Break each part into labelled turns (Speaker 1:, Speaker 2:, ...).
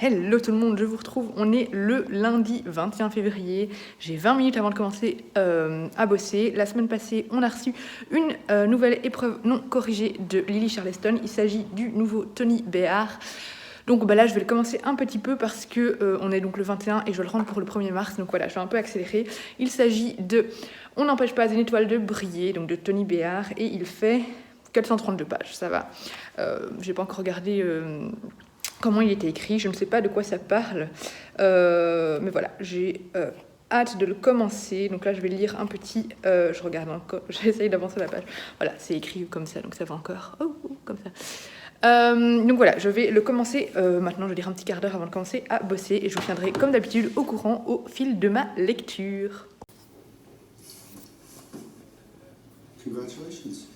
Speaker 1: Hello tout le monde, je vous retrouve, on est le lundi 21 février, j'ai 20 minutes avant de commencer à bosser. La semaine passée, on a reçu une nouvelle épreuve non corrigée de Lily Charleston, il s'agit du nouveau Tony Béard. Donc là, je vais le commencer un petit peu parce que on est donc le 21 et je le rendre pour le 1er mars, donc voilà, je vais un peu accélérer. Il s'agit de « On n'empêche pas une étoile de briller », donc de Tony Béard, et il fait 432 pages, ça va. J'ai pas encore regardé... comment il était écrit, je ne sais pas de quoi ça parle, mais voilà, j'ai hâte de le commencer. Donc là, je vais lire un petit, je regarde encore, j'essaye d'avancer la page. Voilà, c'est écrit comme ça, donc ça va encore, comme ça. Donc voilà, je vais le commencer maintenant, je vais lire un petit quart d'heure avant de commencer à bosser et je vous tiendrai comme d'habitude au courant au fil de ma lecture.
Speaker 2: Congratulations.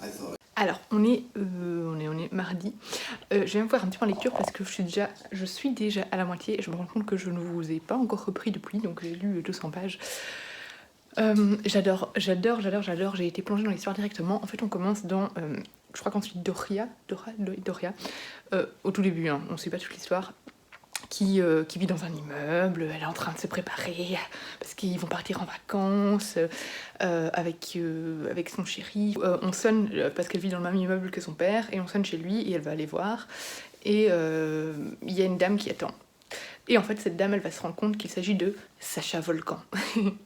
Speaker 2: I thought.
Speaker 1: Alors, on est mardi. Je vais me faire un petit point de lecture parce que je suis déjà à la moitié et je me rends compte que je ne vous ai pas encore repris depuis, donc j'ai lu 200 pages. J'adore, j'ai été plongée dans l'histoire directement. En fait, on commence dans, je crois qu'ensuite Doria, au tout début, hein, on ne sait pas toute l'histoire. Qui vit dans un immeuble, elle est en train de se préparer parce qu'ils vont partir en vacances avec son chéri. On sonne parce qu'elle vit dans le même immeuble que son père et on sonne chez lui et elle va aller voir et il y a une dame qui attend. Et en fait, cette dame, elle va se rendre compte qu'il s'agit de Sacha Volcan.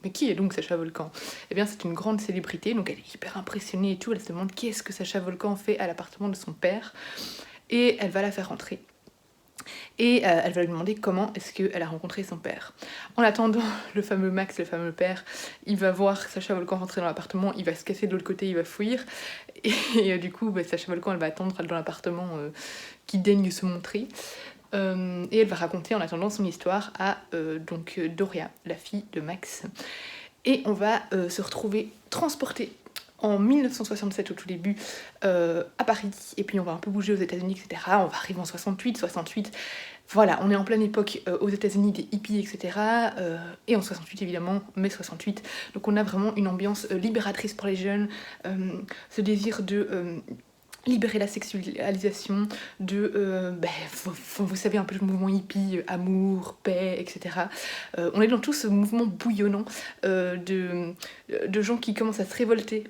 Speaker 1: Mais qui est donc Sacha Volcan ? Eh bien, c'est une grande célébrité, donc elle est hyper impressionnée et tout. Elle se demande qu'est-ce que Sacha Volcan fait à l'appartement de son père et elle va la faire rentrer. Et elle va lui demander comment est-ce qu'elle a rencontré son père. En attendant, le fameux Max, le fameux père, il va voir Sacha Volcan rentrer dans l'appartement, il va se casser de l'autre côté, il va fuir. Et du coup, Sacha Volcan, elle va attendre dans l'appartement qui daigne se montrer. Et elle va raconter en attendant son histoire à donc Doria, la fille de Max. Et on va se retrouver transportés en 1967 au tout début à Paris, et puis on va un peu bouger aux États-Unis, etc. On va arriver en 68. Voilà, on est en pleine époque aux États-Unis des hippies, etc. Et en 68 évidemment, mai 68. Donc on a vraiment une ambiance libératrice pour les jeunes, ce désir de libérer la sexualisation, de, vous savez, un peu le mouvement hippie, amour, paix, etc. On est dans tout ce mouvement bouillonnant de gens qui commencent à se révolter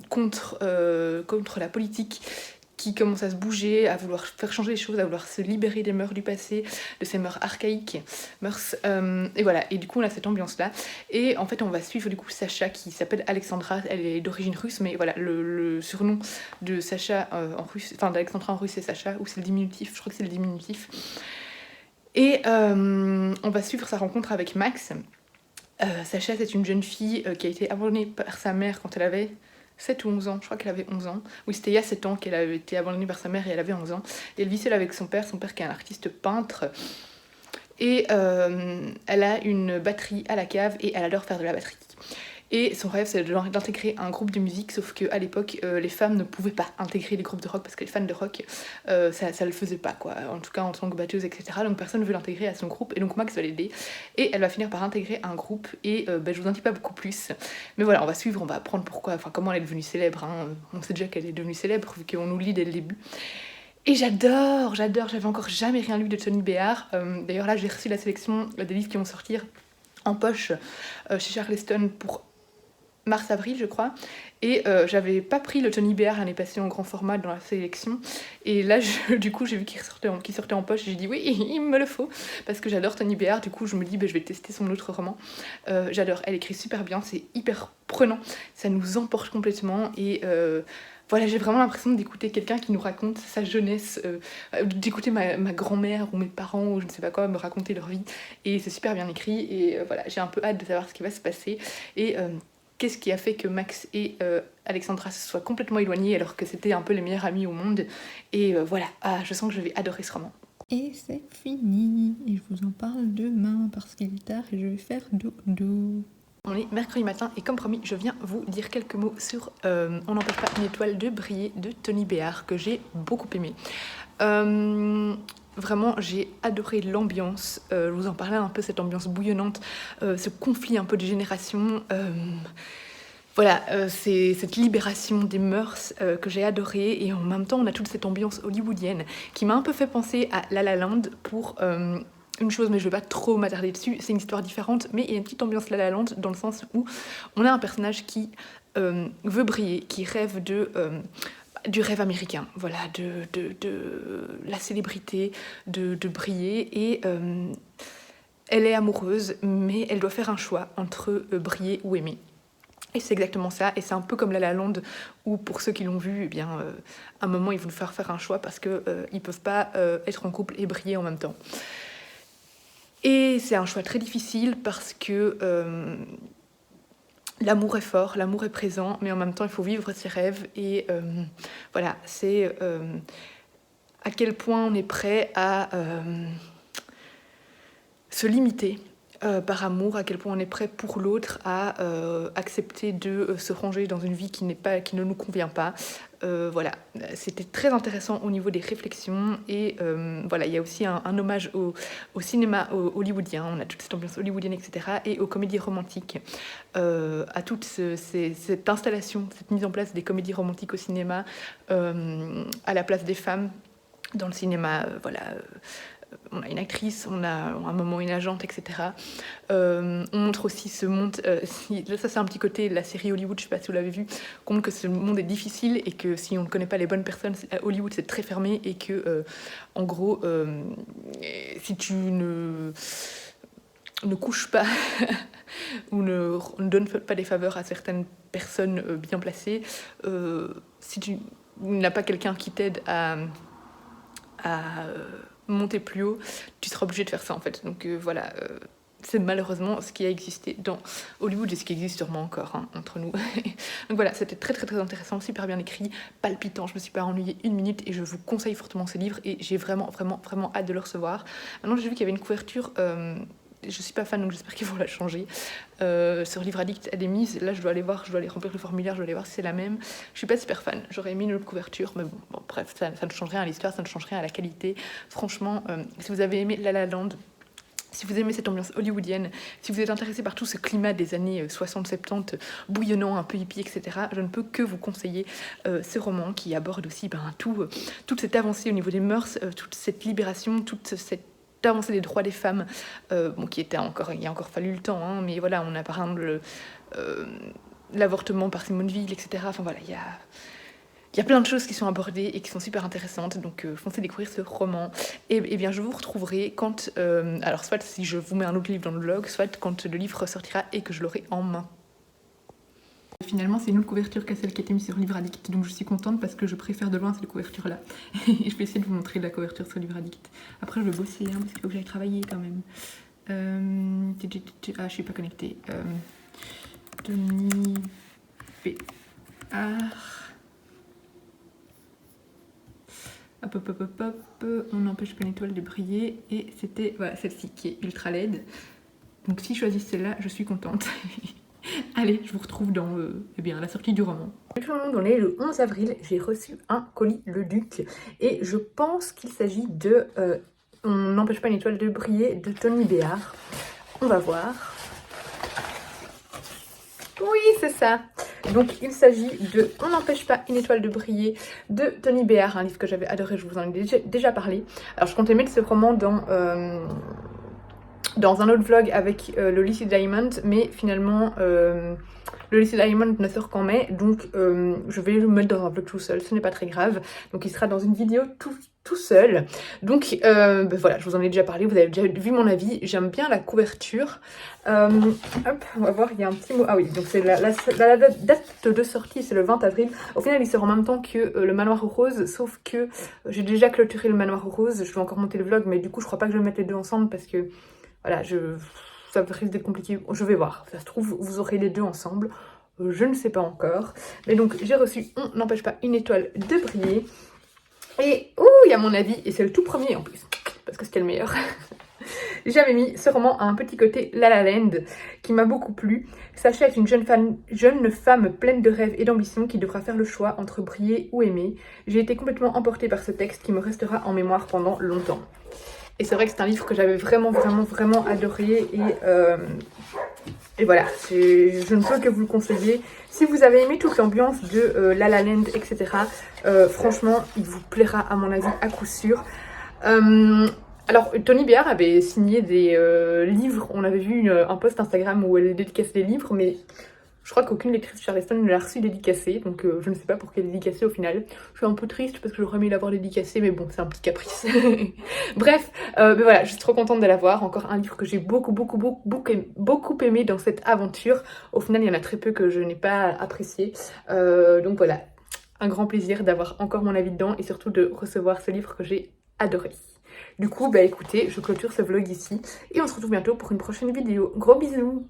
Speaker 1: contre la politique, qui commencent à se bouger, à vouloir faire changer les choses, à vouloir se libérer des mœurs du passé, de ces mœurs archaïques, et voilà, et du coup on a cette ambiance-là, et en fait on va suivre du coup Sacha, qui s'appelle Alexandra, elle est d'origine russe, mais voilà, le surnom de Sacha en russe, enfin d'Alexandra en russe c'est Sacha, ou c'est le diminutif, je crois que c'est le diminutif, et on va suivre sa rencontre avec Max. Sacha, c'est une jeune fille qui a été abandonnée par sa mère quand elle avait 7 ou 11 ans, je crois qu'elle avait 11 ans. Oui, c'était il y a 7 ans qu'elle avait été abandonnée par sa mère et elle avait 11 ans. Et elle vit seule avec son père qui est un artiste peintre. Et elle a une batterie à la cave et elle adore faire de la batterie. Et son rêve, c'est d'intégrer un groupe de musique, sauf qu'à l'époque, les femmes ne pouvaient pas intégrer les groupes de rock parce que les fans de rock, ça le faisait pas, quoi. En tout cas, en tant que batteuse, etc. Donc personne ne veut l'intégrer à son groupe, et donc Max va l'aider. Et elle va finir par intégrer un groupe, et je vous en dis pas beaucoup plus. Mais voilà, on va suivre, on va apprendre pourquoi, enfin comment elle est devenue célèbre. Hein. On sait déjà qu'elle est devenue célèbre, vu qu'on nous lit dès le début. Et j'adore, j'avais encore jamais rien lu de Tony Béard. D'ailleurs là, j'ai reçu la sélection des livres qui vont sortir en poche chez Charleston pour mars-avril je crois, et j'avais pas pris le Tony Béard l'année passée en grand format dans la sélection, et là du coup j'ai vu qu'il sortait en poche, et j'ai dit oui, il me le faut, parce que j'adore Tony Béard. Du coup je me dis je vais tester son autre roman. J'adore, elle écrit super bien, c'est hyper prenant, ça nous emporte complètement, et voilà, j'ai vraiment l'impression d'écouter quelqu'un qui nous raconte sa jeunesse, d'écouter ma grand-mère ou mes parents ou je ne sais pas quoi me raconter leur vie, et c'est super bien écrit, et voilà, j'ai un peu hâte de savoir ce qui va se passer, et qu'est-ce qui a fait que Max et Alexandra se soient complètement éloignés alors que c'était un peu les meilleurs amis au monde. Et voilà, je sens que je vais adorer ce roman.
Speaker 3: Et c'est fini, et je vous en parle demain parce qu'il est tard et je vais faire dodo.
Speaker 1: On est mercredi matin et comme promis, je viens vous dire quelques mots sur On n'empêche pas une étoile de briller de Tony Béard, que j'ai beaucoup aimé. Vraiment, j'ai adoré l'ambiance, je vous en parlais un peu, cette ambiance bouillonnante, ce conflit un peu de génération. Voilà, c'est cette libération des mœurs que j'ai adorée, et en même temps on a toute cette ambiance hollywoodienne qui m'a un peu fait penser à La La Land pour une chose, mais je vais pas trop m'attarder dessus, c'est une histoire différente, mais il y a une petite ambiance La La Land dans le sens où on a un personnage qui veut briller, qui rêve du rêve américain, voilà, de la célébrité, de briller, et elle est amoureuse, mais elle doit faire un choix entre briller ou aimer. Et c'est exactement ça, et c'est un peu comme La La Land, où pour ceux qui l'ont vu, eh bien, à un moment ils vont faire un choix parce qu'ils ne peuvent pas être en couple et briller en même temps. Et c'est un choix très difficile parce que l'amour est fort, l'amour est présent, mais en même temps il faut vivre ses rêves, et voilà, c'est à quel point on est prêt à se limiter par amour, à quel point on est prêt pour l'autre à accepter de se ranger dans une vie qui ne nous convient pas. Voilà, c'était très intéressant au niveau des réflexions, et voilà, il y a aussi un hommage au cinéma hollywoodien, on a toute cette ambiance hollywoodienne, etc., et aux comédies romantiques, à toute cette installation, cette mise en place des comédies romantiques au cinéma, à la place des femmes dans le cinéma, voilà. On a une actrice, on a à un moment une agente, etc. On montre aussi ce monde, ça c'est un petit côté de la série Hollywood, je ne sais pas si vous l'avez vu, qu'on montre que ce monde est difficile, et que si on ne connaît pas les bonnes personnes, Hollywood c'est très fermé, et que en gros, si tu ne couches pas ou ne donnes pas des faveurs à certaines personnes bien placées, si tu n'as pas quelqu'un qui t'aide à monter plus haut, tu seras obligé de faire ça en fait. Donc voilà, c'est malheureusement ce qui a existé dans Hollywood, et ce qui existe sûrement encore entre nous. Donc voilà, c'était très très très intéressant, super bien écrit, palpitant, je me suis pas ennuyée une minute, et je vous conseille fortement ce livre, et j'ai vraiment vraiment vraiment hâte de le recevoir. Maintenant j'ai vu qu'il y avait une couverture, je suis pas fan, donc j'espère qu'ils vont la changer, sur Livre Addict, elle est mise, là je dois aller voir, je dois aller remplir le formulaire, je dois aller voir si c'est la même. Je suis pas super fan, j'aurais mis une autre couverture, mais bon bref, ça ne change rien à l'histoire, ça ne change rien à la qualité. Franchement, si vous avez aimé La La Land, si vous aimez cette ambiance hollywoodienne, si vous êtes intéressé par tout ce climat des années 60-70, bouillonnant, un peu hippie, etc., je ne peux que vous conseiller ce roman qui aborde aussi toute cette avancée au niveau des mœurs, toute cette libération, toute cette avancée des droits des femmes, qui était il a encore fallu le temps, mais voilà, on a par exemple l'avortement par Simone Veil, etc. Enfin voilà, il y a plein de choses qui sont abordées et qui sont super intéressantes, donc foncez découvrir ce roman. Et bien je vous retrouverai quand, alors soit si je vous mets un autre livre dans le blog, soit quand le livre ressortira et que je l'aurai en main. Finalement, c'est une autre couverture qu'à celle qui a été mise sur Livre Addict, donc je suis contente parce que je préfère de loin cette couverture-là. Et je vais essayer de vous montrer la couverture sur Livre Addict. Après, je vais bosser, parce qu'il faut que j'aille travailler quand même. Je suis pas connectée. Tony Béard. Hop, on n'empêche pas une étoile de briller, et c'était voilà, celle-ci qui est ultra laide. Donc si je choisis celle-là, je suis contente. Allez, je vous retrouve dans la sortie du roman. Tout le monde, on est le 11 avril, j'ai reçu un colis Le Duc, et je pense qu'il s'agit de On n'empêche pas une étoile de briller de Tony Béard. On va voir. Oui, c'est ça. Donc il s'agit de On n'empêche pas une étoile de briller de Tony Béard, un livre que j'avais adoré, je vous en ai déjà parlé. Alors je comptais mettre ce roman dans un autre vlog avec le Lily Diamond, mais finalement le Lily Diamond ne sort qu'en mai, donc je vais le mettre dans un vlog tout seul, ce n'est pas très grave, donc il sera dans une vidéo tout seul. Donc voilà, je vous en ai déjà parlé, vous avez déjà vu mon avis, j'aime bien la couverture. Hop, on va voir, il y a un petit mot, ah oui, donc c'est la date de sortie, c'est le 20 avril, au final il sort en même temps que le Manoir aux Roses, sauf que j'ai déjà clôturé le Manoir aux Roses, je vais encore monter le vlog, mais du coup je crois pas que je vais mettre les deux ensemble, parce que voilà, ça risque d'être compliqué, je vais voir, ça se trouve vous aurez les deux ensemble, je ne sais pas encore. Mais donc j'ai reçu On n'empêche pas une étoile de briller, et il y a mon avis, et c'est le tout premier en plus, parce que c'était le meilleur. J'avais mis ce roman à un petit côté La La Land, qui m'a beaucoup plu. Sachez être une jeune femme pleine de rêves et d'ambition qui devra faire le choix entre briller ou aimer. J'ai été complètement emportée par ce texte qui me restera en mémoire pendant longtemps. Et c'est vrai que c'est un livre que j'avais vraiment adoré, Et voilà, je ne peux que vous le conseiller. Si vous avez aimé toute l'ambiance de La La Land, etc., franchement, il vous plaira à mon avis à coup sûr. Alors, Tony Béard avait signé des livres. On avait vu un post Instagram où elle dédicaçait des livres, mais je crois qu'aucune lectrice de Charleston ne l'a reçu dédicacé, donc je ne sais pas pour quel dédicacé au final. Je suis un peu triste parce que j'aurais aimé l'avoir dédicacé, mais bon, c'est un petit caprice. Bref, mais voilà, je suis trop contente de l'avoir. Encore un livre que j'ai beaucoup aimé dans cette aventure. Au final, il y en a très peu que je n'ai pas apprécié. Donc voilà, un grand plaisir d'avoir encore mon avis dedans et surtout de recevoir ce livre que j'ai adoré. Du coup, bah écoutez, je clôture ce vlog ici et on se retrouve bientôt pour une prochaine vidéo. Gros bisous!